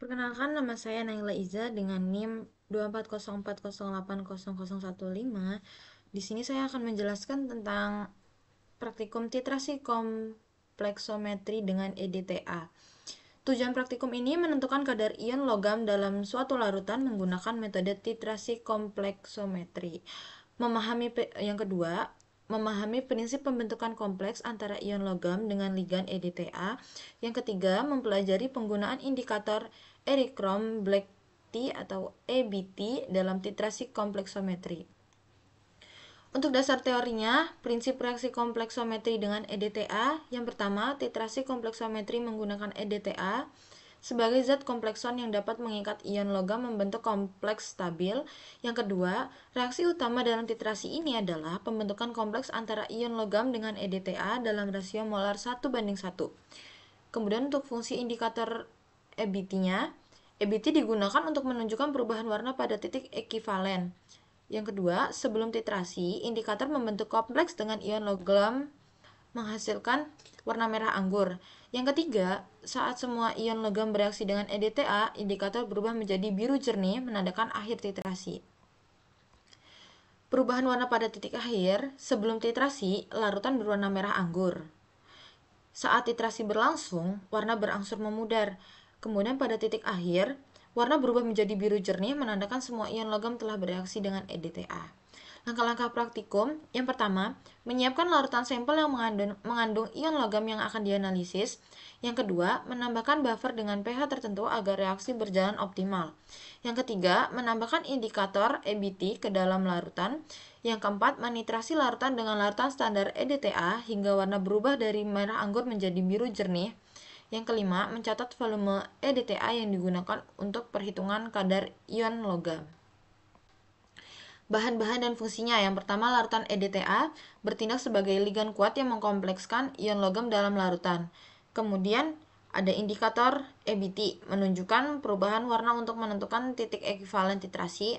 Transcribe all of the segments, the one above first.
Perkenalkan, nama saya Naila Iza dengan NIM 240408015. Di sini saya akan menjelaskan tentang praktikum titrasi kompleksometri dengan EDTA. Tujuan praktikum ini menentukan kadar ion logam dalam suatu larutan menggunakan metode titrasi kompleksometri. Yang kedua, memahami prinsip pembentukan kompleks antara ion logam dengan ligan EDTA. Yang ketiga, mempelajari penggunaan indikator Erythrom-Black T atau EBT dalam titrasi kompleksometri. Untuk dasar teorinya, prinsip reaksi kompleksometri dengan EDTA. Yang pertama, titrasi kompleksometri menggunakan EDTA sebagai zat komplekson yang dapat mengikat ion logam membentuk kompleks stabil. Yang kedua, reaksi utama dalam titrasi ini adalah pembentukan kompleks antara ion logam dengan EDTA dalam rasio molar 1:1. Kemudian untuk fungsi indikator EBT-nya, EBT digunakan untuk menunjukkan perubahan warna pada titik ekivalen. Yang kedua, sebelum titrasi, indikator membentuk kompleks dengan ion logam menghasilkan warna merah anggur. Yang ketiga, saat semua ion logam bereaksi dengan EDTA, indikator berubah menjadi biru jernih menandakan akhir titrasi. Perubahan warna pada titik akhir, sebelum titrasi, larutan berwarna merah anggur. Saat titrasi berlangsung, warna berangsur memudar. Kemudian pada titik akhir, warna berubah menjadi biru jernih menandakan semua ion logam telah bereaksi dengan EDTA. Langkah-langkah praktikum, yang pertama, menyiapkan larutan sampel yang mengandung ion logam yang akan dianalisis. Yang kedua, menambahkan buffer dengan pH tertentu agar reaksi berjalan optimal. Yang ketiga, menambahkan indikator EBT ke dalam larutan. Yang keempat, menitrasi larutan dengan larutan standar EDTA hingga warna berubah dari merah anggur menjadi biru jernih. Yang kelima, mencatat volume EDTA yang digunakan untuk perhitungan kadar ion logam. Bahan-bahan dan fungsinya. Yang pertama, larutan EDTA bertindak sebagai ligan kuat yang mengkomplekskan ion logam dalam larutan. Kemudian ada indikator EBT menunjukkan perubahan warna untuk menentukan titik ekivalen titrasi.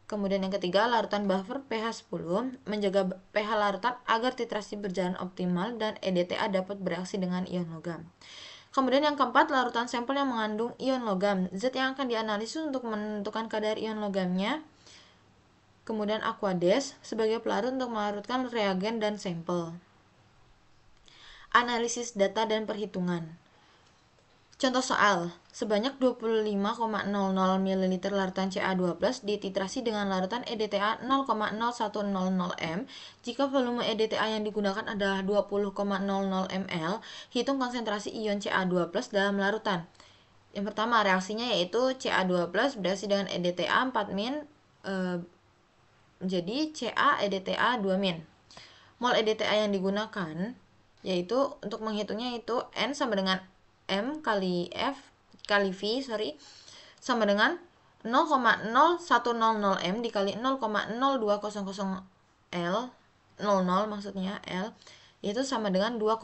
Kemudian yang ketiga, larutan buffer pH 10 menjaga pH larutan agar titrasi berjalan optimal dan EDTA dapat bereaksi dengan ion logam. Kemudian yang keempat, larutan sampel yang mengandung ion logam. Zat yang akan dianalisis untuk menentukan kadar ion logamnya. Kemudian Aquades sebagai pelarut untuk melarutkan reagen dan sampel. Analisis data dan perhitungan. Contoh soal, sebanyak 25,00 ml larutan Ca2+ dititrasi dengan larutan EDTA 0,0100 m. Jika volume EDTA yang digunakan adalah 20,00 ml, hitung konsentrasi ion Ca2+ dalam larutan. Yang pertama, reaksinya yaitu Ca2+ bereaksi dengan EDTA 4 min menjadi Ca EDTA 2 min. Mol EDTA yang digunakan yaitu untuk menghitungnya itu N sama dengan M kali F kali V sama dengan 0,0100 M dikali 0,0200 L 00 maksudnya L itu sama dengan 2,00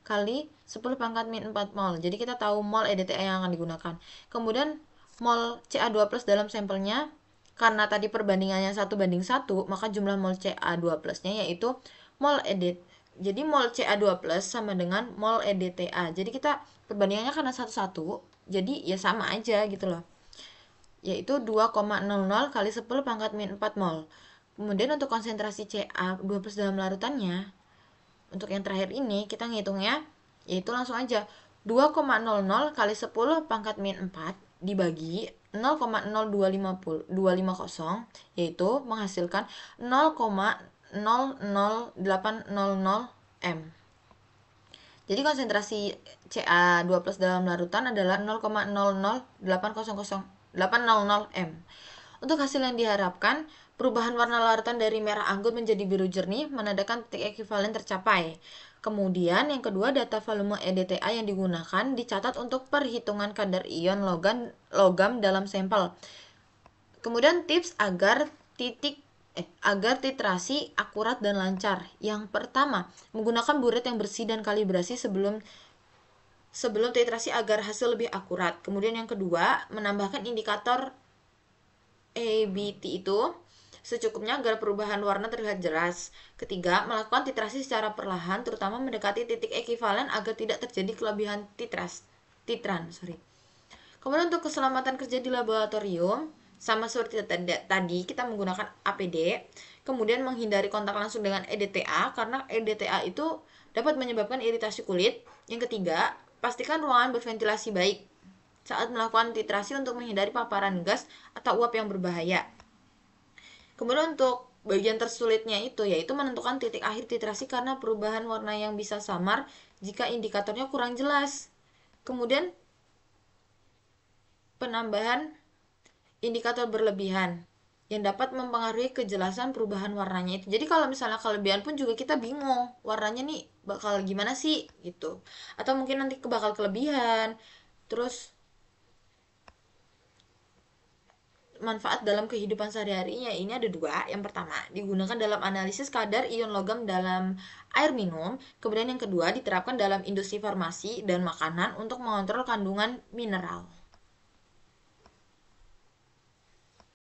kali 10 pangkat min 4 mol. Jadi kita tahu mol EDTA yang akan digunakan. Kemudian mol Ca2+ dalam sampelnya, karena tadi perbandingannya 1:1, maka jumlah mol Ca2+-nya yaitu mol EDTA. Jadi mol Ca2+ sama dengan mol EDTA. Jadi kita perbandingannya karena 1:1, jadi ya sama aja gitu loh. Yaitu 2,00 kali 10 pangkat min 4 mol. Kemudian untuk konsentrasi Ca2+ dalam larutannya, untuk yang terakhir ini kita ngitungnya yaitu langsung aja 2,00 kali 10 pangkat min 4 dibagi 0,02550 yaitu menghasilkan 0,00800 M. Jadi konsentrasi Ca2+ dalam larutan adalah 0,00800 M. Untuk hasil yang diharapkan, perubahan warna larutan dari merah anggur menjadi biru jernih menandakan titik ekivalen tercapai. Kemudian yang kedua, data volume EDTA yang digunakan dicatat untuk perhitungan kadar ion logam dalam sampel. Kemudian tips agar titrasi akurat dan lancar. Yang pertama, menggunakan buret yang bersih dan kalibrasi sebelum titrasi agar hasil lebih akurat. Kemudian yang kedua, menambahkan indikator EBT itu secukupnya agar perubahan warna terlihat jelas. Ketiga, melakukan titrasi secara perlahan, terutama mendekati titik ekivalen agar tidak terjadi kelebihan titran. Kemudian untuk keselamatan kerja di laboratorium, sama seperti tadi kita menggunakan APD, kemudian menghindari kontak langsung dengan EDTA karena EDTA itu dapat menyebabkan iritasi kulit. Yang ketiga, pastikan ruangan berventilasi baik saat melakukan titrasi untuk menghindari paparan gas atau uap yang berbahaya. Kemudian untuk bagian tersulitnya itu yaitu menentukan titik akhir titrasi karena perubahan warna yang bisa samar jika indikatornya kurang jelas. Kemudian penambahan indikator berlebihan yang dapat mempengaruhi kejelasan perubahan warnanya itu. Jadi kalau misalnya kelebihan pun juga kita bingung warnanya nih bakal gimana sih gitu. Atau mungkin nanti bakal kelebihan. Terus manfaat dalam kehidupan sehari-harinya ini ada dua. Yang pertama, digunakan dalam analisis kadar ion logam dalam air minum. Kemudian yang kedua, diterapkan dalam industri farmasi dan makanan untuk mengontrol kandungan mineral.